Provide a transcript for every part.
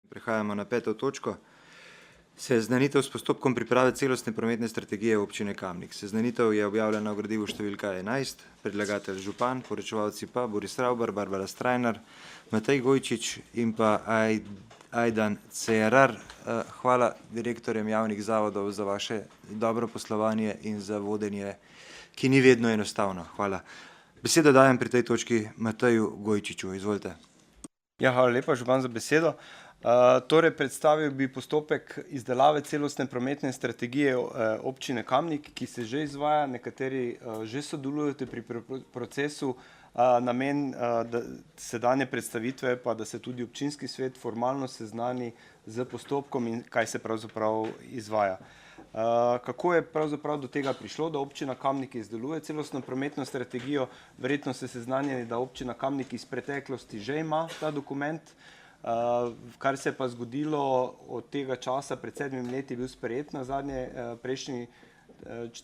Prehajamo na 5. točko. Seznanitev s postopkom priprave celostne prometne strategije občine Kamnik. Seznanitev je objavljena v gradivu številka 11, predlagatelj župan, poročevalci pa Boris Ravbar, Barbara Strajnar, Matej Gojčič in pa Ajdan Cerar. Hvala direktorjem javnih zavodov za vaše dobro poslovanje in za vodenje, ki ni vedno enostavno. Hvala. Besedo dajem pri tej točki Mateju Gojčiču. Izvolite. Ja, hvala lepa, župan, za besedo. Torej, predstavil bi postopek izdelave celostne prometne strategije občine Kamnik, ki se že izvaja, nekateri že sodelujete pri procesu. Namen sedanje predstavitve pa, da se tudi občinski svet formalno seznani z postopkom in kaj se pravzaprav izvaja. Kako je pravzaprav do tega prišlo, da občina Kamnik izdeluje celostno prometno strategijo? Verjetno ste seznanjeni, da občina Kamnik iz preteklosti že ima ta dokument. Kar se je pa zgodilo od tega časa, pred 7 leti je bil sprejet na zadnje prejšnji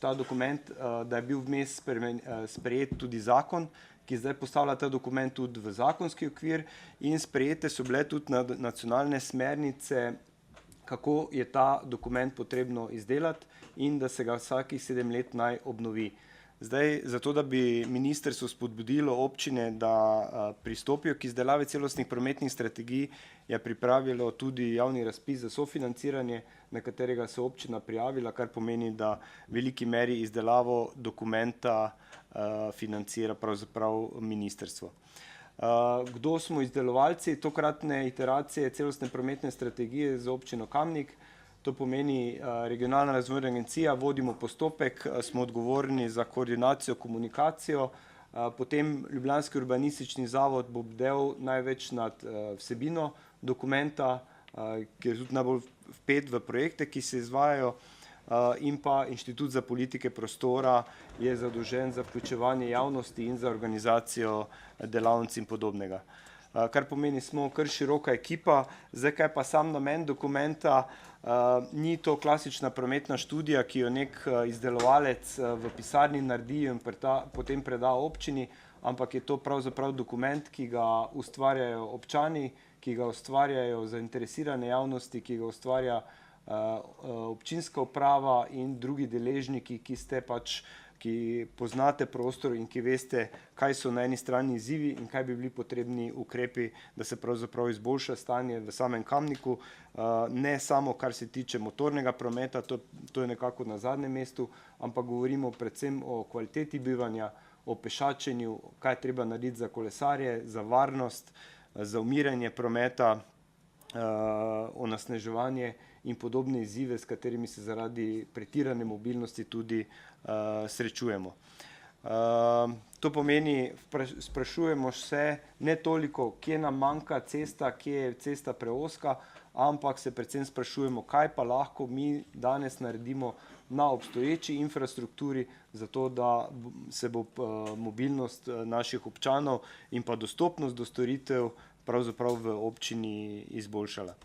ta dokument, da je bil vmes sprejet tudi zakon, ki zdaj postavlja ta dokument tudi v zakonski okvir, in sprejete so bile tudi nacionalne smernice, kako je ta dokument potrebno izdelati in da se ga vsakih 7 let naj obnovi. Zdaj, zato da bi ministrstvo spodbudilo občine, da pristopijo k izdelavi celostnih prometnih strategij, je pripravilo tudi javni razpis za sofinanciranje, na katerega se občina prijavila, kar pomeni, da v veliki meri izdelavo dokumenta financira pravzaprav ministrstvo. Kdo smo izdelovalci tokratne iteracije celostne prometne strategije za občino Kamnik? To pomeni regionalna razvojna agencija, vodimo postopek, smo odgovorni za koordinacijo, komunikacijo, potem Ljubljanski urbanistični zavod bo bdel največ nad vsebino dokumenta, ki je tudi najbolj vpet v projekte, ki se izvajajo, in pa Inštitut za politike prostora je zadolžen za vključevanje javnosti in za organizacijo delavnic in podobnega. Kar pomeni, smo kar široka ekipa. Zdaj, kaj pa sam namen dokumenta? Ni to klasična prometna študija, ki jo nek izdelovalec v pisarni naredi in potem preda občini, ampak je to pravzaprav dokument, ki ga ustvarjajo občani, ki ga ustvarjajo zainteresirane javnosti, ki ga ustvarja občinska uprava in drugi deležniki, ki poznate prostor in ki veste, kaj so na eni strani izzivi in kaj bi bili potrebni ukrepi, da se pravzaprav izboljša stanje v samem Kamniku. Ne samo, kar se tiče motornega prometa, to je nekako na zadnjem mestu, ampak govorimo predvsem o kvaliteti bivanja, o pešačenju, kaj je treba narediti za kolesarje, za varnost, za umiranje prometa, onesnaževanje in podobne izzive, s katerimi se zaradi pretirane mobilnosti tudi srečujemo. To pomeni, sprašujemo se ne toliko, kje nam manjka cesta, kje je cesta preozka, ampak se predvsem sprašujemo, kaj pa lahko mi danes naredimo na obstoječi infrastrukturi, zato da se bo mobilnost naših občanov in pa dostopnost do storitev pravzaprav v občini izboljšala.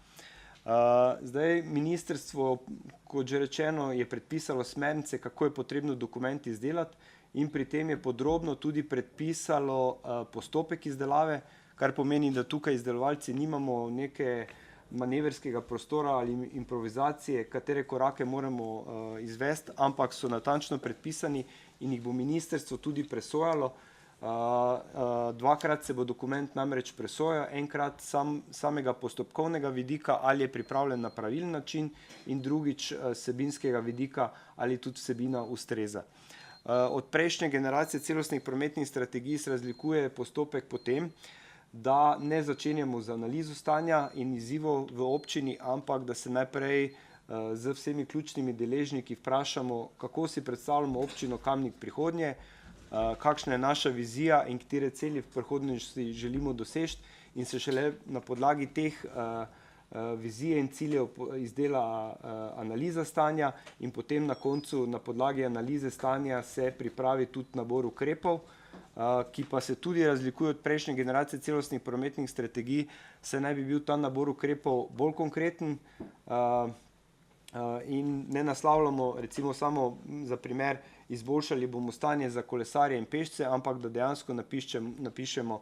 Zdaj, ministrstvo, kot že rečeno, je predpisalo smernice, kako je potrebno dokument izdelati, in pri tem je podrobno tudi predpisalo postopek izdelave, kar pomeni, da tukaj izdelovalci nimamo neke manevrskega prostora ali improvizacije, katere korake moramo izvesti, ampak so natančno predpisani in jih bo ministrstvo tudi presojalo. Dvakrat se bo dokument namreč presojal, enkrat samega postopkovnega vidika, ali je pripravljen na pravilen način, in drugič vsebinskega vidika, ali tudi vsebina ustreza. Od prejšnje generacije celostnih prometnih strategij se razlikuje postopek po tem, da ne začenjamo z analizo stanja in izzivov v občini, ampak da se najprej z vsemi ključnimi deležniki vprašamo, kako si predstavljamo občino Kamnik prihodnje, kakšna je naša vizija in katere cilje v prihodnosti želimo doseči, in se šele na podlagi teh vizije in ciljev izdela analiza stanja in potem na koncu na podlagi analize stanja se pripravi tudi nabor ukrepov, ki pa se tudi razlikuje od prejšnje generacije celostnih prometnih strategij, saj naj bi bil ta nabor ukrepov bolj konkreten in ne naslavljamo, recimo samo za primer, izboljšali bomo stanje za kolesarje in pešce, ampak da dejansko napišemo,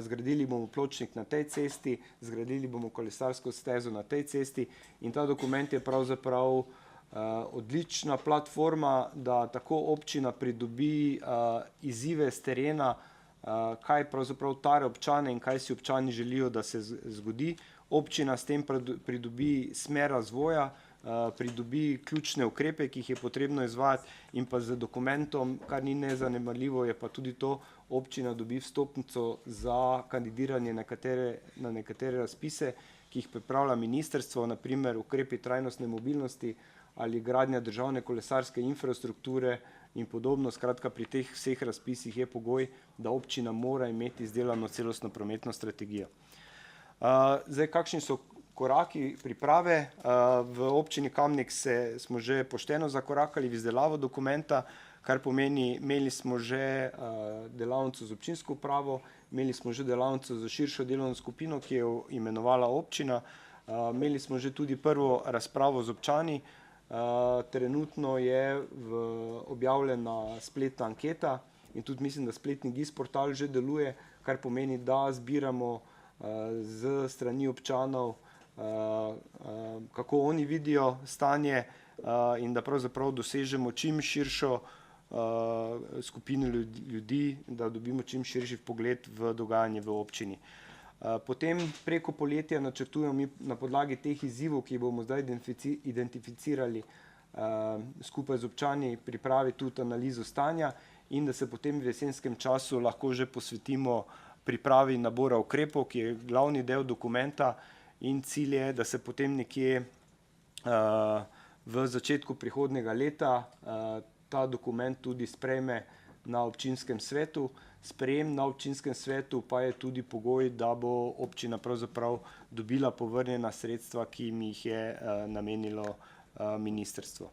zgradili bomo pločnik na tej cesti, zgradili bomo kolesarsko stezo na tej cesti in ta dokument je pravzaprav odlična platforma, da tako občina pridobi izzive z terena, kaj pravzaprav tare občane in kaj si občani želijo, da se zgodi. Občina s tem pridobi smer razvoja, pridobi ključne ukrepe, ki jih je potrebno izvajati in pa z dokumentom, kar ni nezanemarljivo, je pa tudi to, občina dobi vstopnico za kandidiranje na nekatere razpise, ki jih pripravlja ministrstvo, naprimer ukrepi trajnostne mobilnosti ali gradnja državne kolesarske infrastrukture in podobno. Skratka, pri teh vseh razpisih je pogoj, da občina mora imeti izdelano celostno prometno strategijo. Zdaj, kakšni so koraki priprave? V občini Kamnik smo že pošteno zakorakali v izdelavo dokumenta, kar pomeni, imeli smo že delavnico z občinsko upravo, imeli smo že delavnico za širšo delovno skupino, ki je jo imenovala občina, imeli smo že tudi prvo razpravo z občani. Trenutno je objavljena spletna anketa in tudi mislim, da spletni GIS portal že deluje, kar pomeni, da zbiramo z strani občanov, kako oni vidijo stanje in da pravzaprav dosežemo čim širšo skupino ljudi, da dobimo čim širši vpogled v dogajanje v občini. Potem preko poletja načrtujemo mi na podlagi teh izzivov, ki bomo zdaj identificirali skupaj z občani, pripravi tudi analizo stanja in da se potem v jesenskem času lahko že posvetimo pripravi nabora ukrepov, ki je glavni del dokumenta in cilj je, da se potem nekje v začetku prihodnjega leta ta dokument tudi sprejme na občinskem svetu. Sprejem na občinskem svetu pa je tudi pogoj, da bo občina pravzaprav dobila povrnjena sredstva, ki jim jih je namenilo ministrstvo.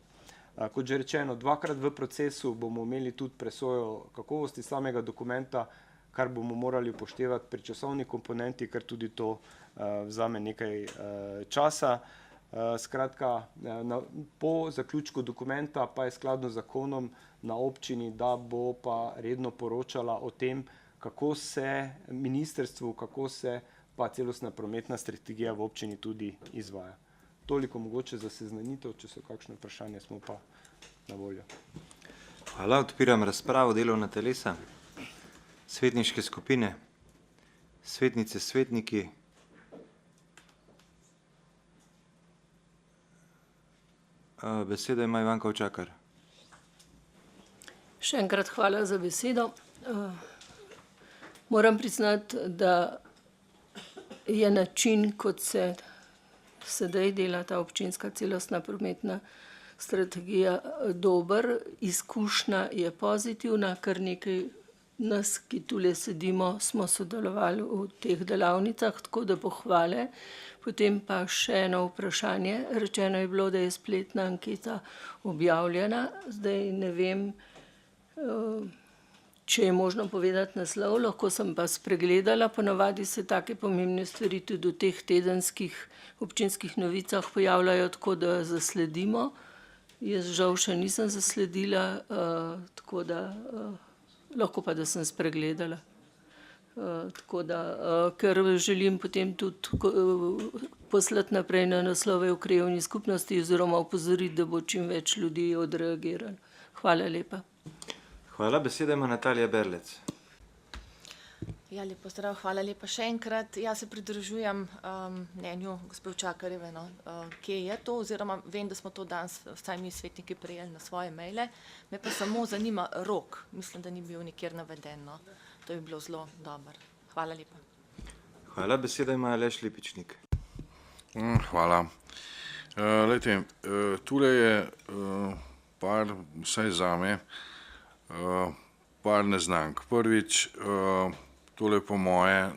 Kot že rečeno, dvakrat v procesu bomo imeli tudi presojo kakovosti samega dokumenta, kar bomo morali upoštevati pri časovni komponenti, ker tudi to vzame nekaj časa. Skratka, po zaključku dokumenta pa je skladno z zakonom na občini, da bo pa redno poročala o tem, kako se ministrstvu, kako se pa celostna prometna strategija v občini tudi izvaja. Toliko mogoče za seznanitev, če so kakšne vprašanja, smo pa na voljo. Hvala, odpiram razpravo, delovna telesa, svetniške skupine, svetnice, svetniki. Besedo ima Ivan Kavčakar. Še enkrat hvala za besedo. Moram priznati, da je način, kot se sedaj dela ta občinska celostna prometna strategija, dober. Izkušnja je pozitivna, kar nekaj nas, ki tule sedimo, smo sodelovali v teh delavnicah, tako da pohvale. Potem pa še eno vprašanje. Rečeno je bilo, da je spletna anketa objavljena. Zdaj ne vem, če je možno povedati naslov, lahko sem pa spregledala. Ponavadi se take pomembne stvari tudi v teh tedenskih občinskih novicah pojavljajo tako, da zasledimo. Jaz žal še nisem zasledila, tako da lahko pa, da sem spregledala. Tako da, ker želim potem tudi poslati naprej na naslove v krajevni skupnosti oziroma opozoriti, da bo čim več ljudi odreagiralo. Hvala lepa. Hvala, beseda ima Natalija Berlec. Ja, lep pozdrav, hvala lepa še enkrat. Jaz se pridružujem mnenju gospe Učakarjeve, kje je to, oziroma vem, da smo to danes vsaj mi svetniki prejeli na svoje maile. Me pa samo zanima rok. Mislim, da ni bil nikjer naveden. To bi bilo zelo dobro. Hvala lepa. Hvala, beseda ima Aleš Lipičnik. Hvala. Glejte, tule je par, vsaj zame, par neznank. Prvič, tole po moje,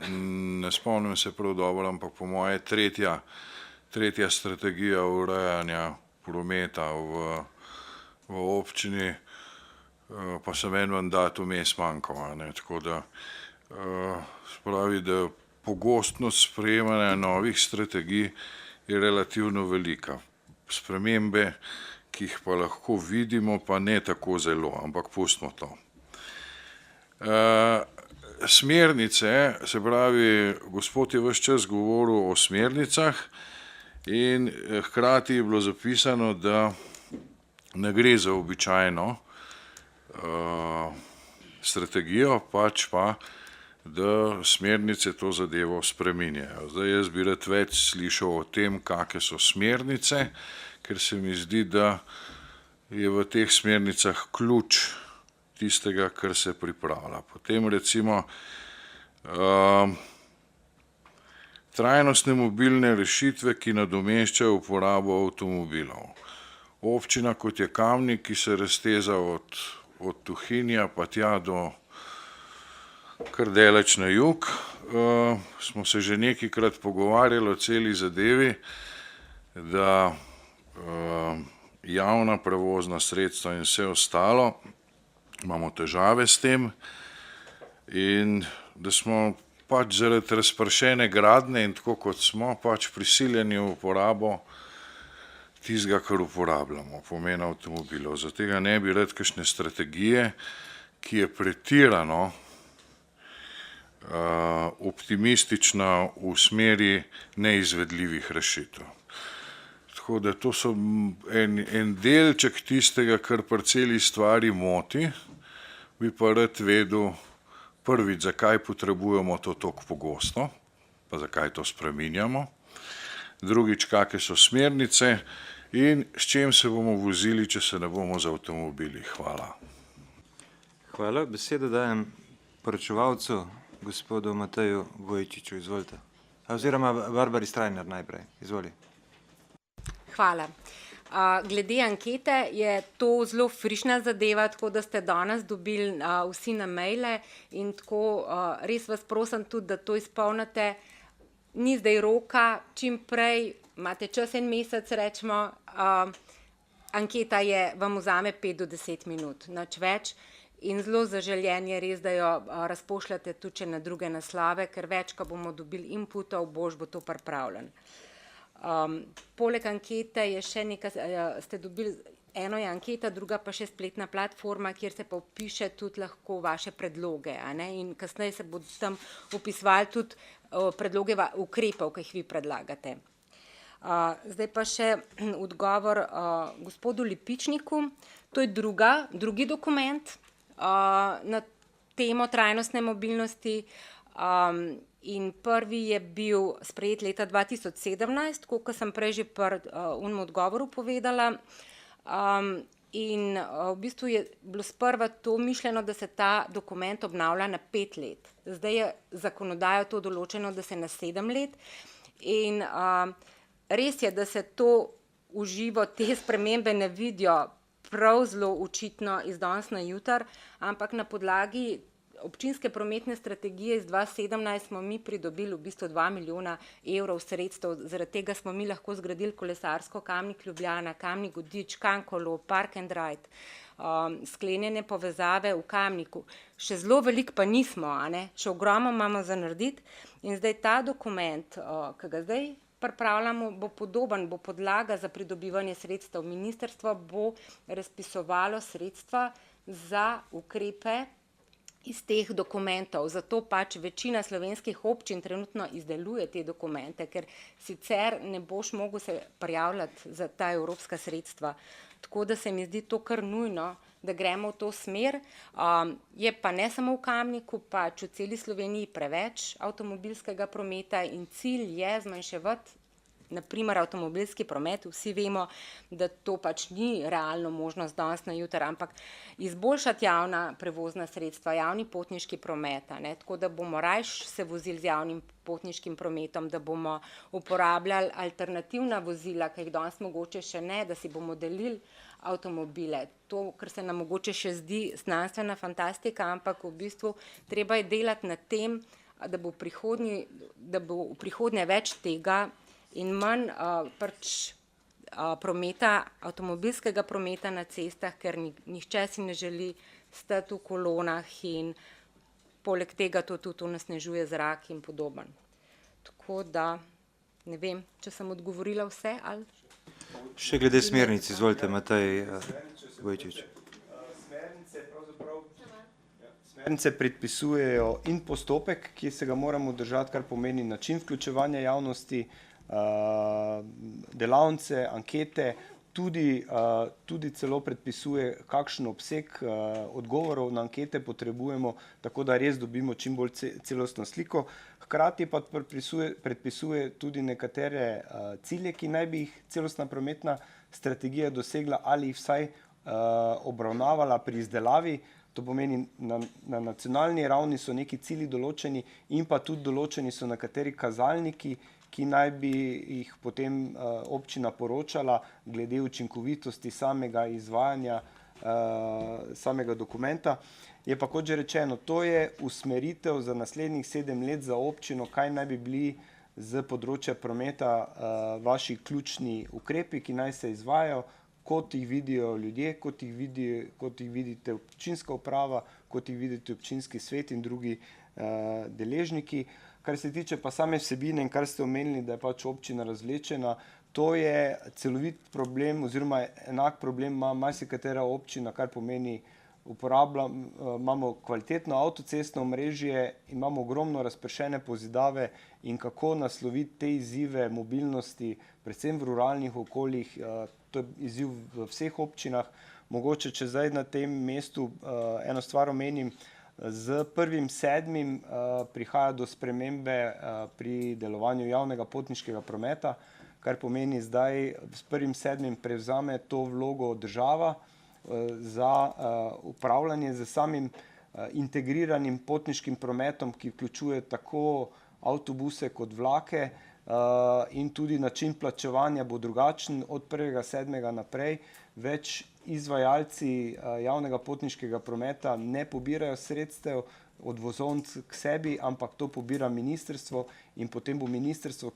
ne spomnim se prav dobro, ampak po moje tretja strategija urejanja prometa v občini, pa sem en mandat vmes manjkal, tako da spravi, da pogostnost sprejemanja novih strategij je relativno velika. Spremembe, ki jih pa lahko vidimo, pa ne tako zelo, ampak pustimo to. Smernice, se pravi, gospod je ves čas govoril o smernicah in hkrati je bilo zapisano, da ne gre za običajno strategijo, pač pa, da smernice to zadevo spreminjajo. Zdaj jaz bi rad več slišal o tem, kakšne so smernice, ker se mi zdi, da je v teh smernicah ključ tistega, kar se pripravlja. Potem recimo trajnostne mobilne rešitve, ki nadomeščajo uporabo avtomobilov. Občina, kot je Kamnik, ki se razteza od Tuhinja pa tja do kar daleč na jug, smo se že nekajkrat pogovarjali o celi zadevi, da javna prevozna sredstva in vse ostalo, imamo težave s tem in da smo pač zaradi razpršene gradnje in tako kot smo, pač prisiljeni v uporabo tistega, kar uporabljamo, pomen avtomobilov. Zato tega ne bi rad kakšne strategije, ki je pretirano optimistična v smeri neizvedljivih rešitev. Tako da to so en delček tistega, kar pri celi stvari moti, bi pa rad vedel prvič, zakaj potrebujemo to toliko pogosto, pa zakaj to spreminjamo, drugič, kakšne so smernice in s čim se bomo vozili, če se ne bomo z avtomobili. Hvala. Hvala. Besedo dajem poročevalcu, gospodu Mateju Vojčiču. Izvolite. Oziroma Barbari Strajnar najprej. Izvoli. Hvala. Glede ankete je to zelo frišna zadeva, tako da ste danes dobili vsi na maile in tako res vas prosim tudi, da to izpolnite. Ni zdaj roka, čim prej, imate čas en mesec, rečemo, anketa vam vzame 5 do 10 minut, nič več. In zelo zaželjen je res, da jo razpošljate tudi na druge naslove, ker več, ko bomo dobili inputov, boš bo to pripravljen. Poleg ankete je še nekaj, ste dobili, eno je anketa, druga pa še spletna platforma, kjer se pa opiše tudi lahko vaše predloge, a ne? In kasneje se bodo tam opisovali tudi predloge ukrepov, ki jih vi predlagate. Zdaj pa še odgovor gospodu Lipičniku. To je drugi dokument na temo trajnostne mobilnosti. In prvi je bil sprejet leta 2017, kot sem prej že pri unem odgovoru povedala. In v bistvu je bilo sprva to mišljeno, da se ta dokument obnavlja na 5 let. Zdaj je zakonodajo to določeno, da se na 7 let. In res je, da se to v živo, te spremembe ne vidijo prav zelo očitno iz danes na jutri, ampak na podlagi občinske prometne strategije iz 2017 smo mi pridobili v bistvu 2 milijona evrov sredstev, zaradi tega smo mi lahko zgradili kolesarsko Kamnik Ljubljana, Kamnik Godič, Kankolo, Park and Ride, sklenjene povezave v Kamniku. Še zelo veliko pa nismo, a ne? Še ogromno imamo za narediti in zdaj ta dokument, ki ga zdaj pripravljamo, bo podoben, bo podlaga za pridobivanje sredstev. Ministrstvo bo razpisovalo sredstva za ukrepe iz teh dokumentov, zato pač večina slovenskih občin trenutno izdeluje te dokumente, ker sicer ne boš mogel se prijavljati za ta evropska sredstva. Tako da se mi zdi to kar nujno, da gremo v to smer. Je pa ne samo v Kamniku, pač v celi Sloveniji preveč avtomobilskega prometa in cilj je zmanjševati naprimer avtomobilski promet. Vsi vemo, da to pač ni realno možnost danes na jutri, ampak izboljšati javna prevozna sredstva, javni potniški promet, ne? Tako da bomo rajš se vozili z javnim potniškim prometom, da bomo uporabljali alternativna vozila, ki jih danes mogoče še ne, da si bomo delili avtomobile. To, kar se nam mogoče še zdi znanstvena fantastika, ampak v bistvu treba je delati na tem, da bo v prihodnje več tega in manj prometa, avtomobilskega prometa na cestah, ker nihče si ne želi stati v kolonah in poleg tega to tudi onesnažuje zrak in podobno. Tako da, ne vem, če sem odgovorila vse ali... Še glede smernic, izvolite, Matej Gojčič. Smernice predpisujejo in postopek, ki se ga moramo držati, kar pomeni način vključevanja javnosti, delavnice, ankete, tudi celo predpisuje, kakšen obseg odgovorov na ankete potrebujemo, tako da res dobimo čim bolj celostno sliko. Hkrati pa predpisuje tudi nekatere cilje, ki naj bi jih celostna prometna strategija dosegla ali jih vsaj obravnavala pri izdelavi. To pomeni, na nacionalni ravni so neki cilji določeni in pa tudi določeni so nekateri kazalniki, ki naj bi jih potem občina poročala glede učinkovitosti samega izvajanja samega dokumenta. Je pa, kot že rečeno, to je usmeritev za naslednjih 7 let za občino, kaj naj bi bili z področja prometa vaši ključni ukrepi, ki naj se izvajajo, kot jih vidijo ljudje, kot jih vidite občinska uprava, kot jih vidite občinski svet in drugi deležniki. Kar se tiče pa same vsebine in kar ste omenili, da je pač občina razvlečena, to je celovit problem oziroma enak problem ima marsikatera občina, kar pomeni imamo kvalitetno avtocestno omrežje, imamo ogromno razpršene pozidave in kako nasloviti te izzive mobilnosti, predvsem v ruralnih okoljih, to je izziv v vseh občinah. Mogoče, če zdaj na tem mestu eno stvar omenim, z 1.7. Prihaja do spremembe pri delovanju javnega potniškega prometa, kar pomeni zdaj s 1.7. prevzame to vlogo država za upravljanje z samim integriranim potniškim prometom, ki vključuje tako avtobuse kot vlake in tudi način plačevanja bo drugačen od 1.7. naprej. Več izvajalci javnega potniškega prometa ne pobirajo sredstev od vozovnic k sebi, ampak to pobira ministrstvo in potem bo ministrstvo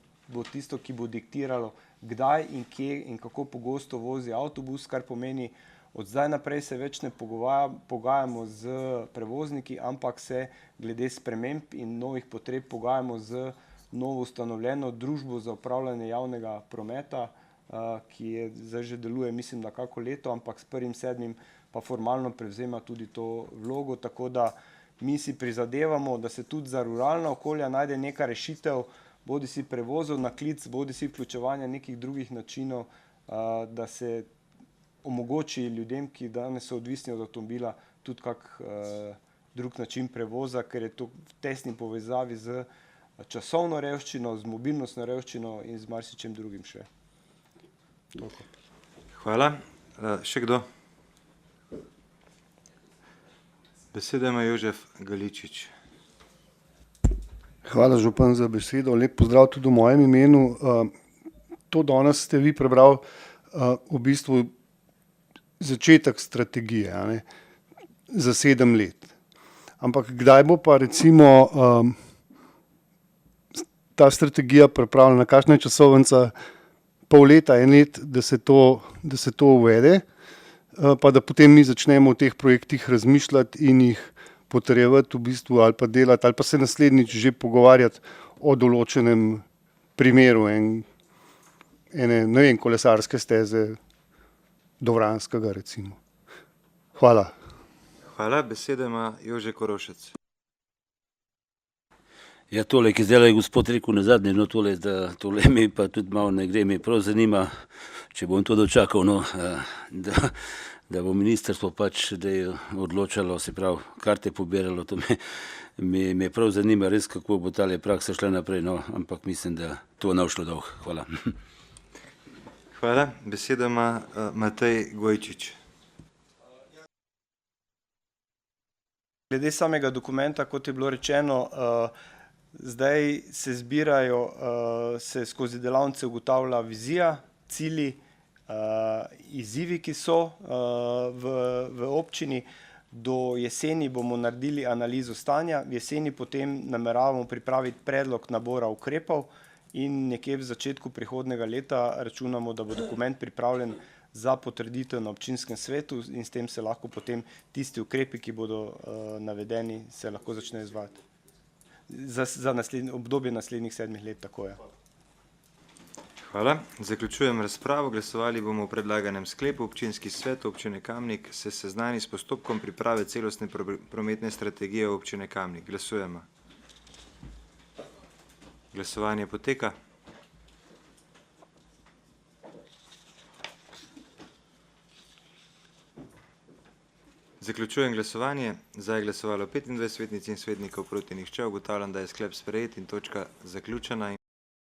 tisto, ki bo diktiralo, kdaj in kje in kako pogosto vozi avtobus, kar pomeni, od zdaj naprej se več ne pogajamo z prevozniki, ampak se glede sprememb in novih potreb pogajamo z novo ustanovljeno družbo za upravljanje javnega prometa, ki je zdaj že deluje, mislim, da kako leto, ampak s 1.7. pa formalno prevzema tudi to vlogo, tako da mi si prizadevamo, da se tudi za ruralna okolja najde neka rešitev, bodi si prevozov na klic, bodi si vključevanja nekih drugih načinov, da se omogoči ljudem, ki danes so odvisni od avtomobila, tudi kak drug način prevoza, ker je to v tesni povezavi z časovno revščino, z mobilnostno revščino in z marsičem drugim še. Toliko. Hvala. Še kdo? Besedo ima Jožef Galičič. Hvala, župan, za besedo. Lep pozdrav tudi v mojem imenu. To danes ste vi prebrali v bistvu začetek strategije, a ne, za 7 let. Ampak kdaj bo pa recimo ta strategija pripravljena, kakšna je časovnica, pol leta, 1 let, da se to uvede, pa da potem mi začnemo o teh projektih razmišljati in jih potrjevati v bistvu ali pa delati, ali pa se naslednjič že pogovarjati o določenem primeru ene, ne vem, kolesarske steze do Vranskega recimo. Hvala. Hvala. Besedo ima Jože Korošec. Ja, tole, ki zdaj je gospod rekel nazadnje, no tole mi pa tudi malo ne gre, me prav zanima, če bom to dočakal, no, da bo ministrstvo pač, da je odločalo, se pravi, karte pobiralo, to me prav zanima res, kako bo tale praksa šla naprej, no, ampak mislim, da to ne bo šlo dolgo. Hvala. Hvala. Besedo ima Matej Gojčič. Glede samega dokumenta, kot je bilo rečeno, zdaj se zbirajo, se skozi delavnice ugotavlja vizija, cilji, izzivi, ki so v občini. Do jeseni bomo naredili analizo stanja, v jeseni potem nameravamo pripraviti predlog nabora ukrepov in nekje v začetku prihodnega leta računamo, da bo dokument pripravljen za potrditev na občinskem svetu in s tem se lahko potem tisti ukrepi, ki bodo navedeni, se lahko začnejo izvajati. Za obdobje naslednjih 7 let, tako je. Hvala. Zaključujem razpravo. Glasovali bomo o predlaganem sklepu. Občinski svet občine Kamnik se seznani s postopkom priprave celostne prometne strategije občine Kamnik. Glasujemo. Glasovanje poteka. Zaključujem glasovanje. Za je glasovalo 25 svetnic in svetnikov, proti nihče. Ugotavljam, da je sklep sprejet in točka zaključena.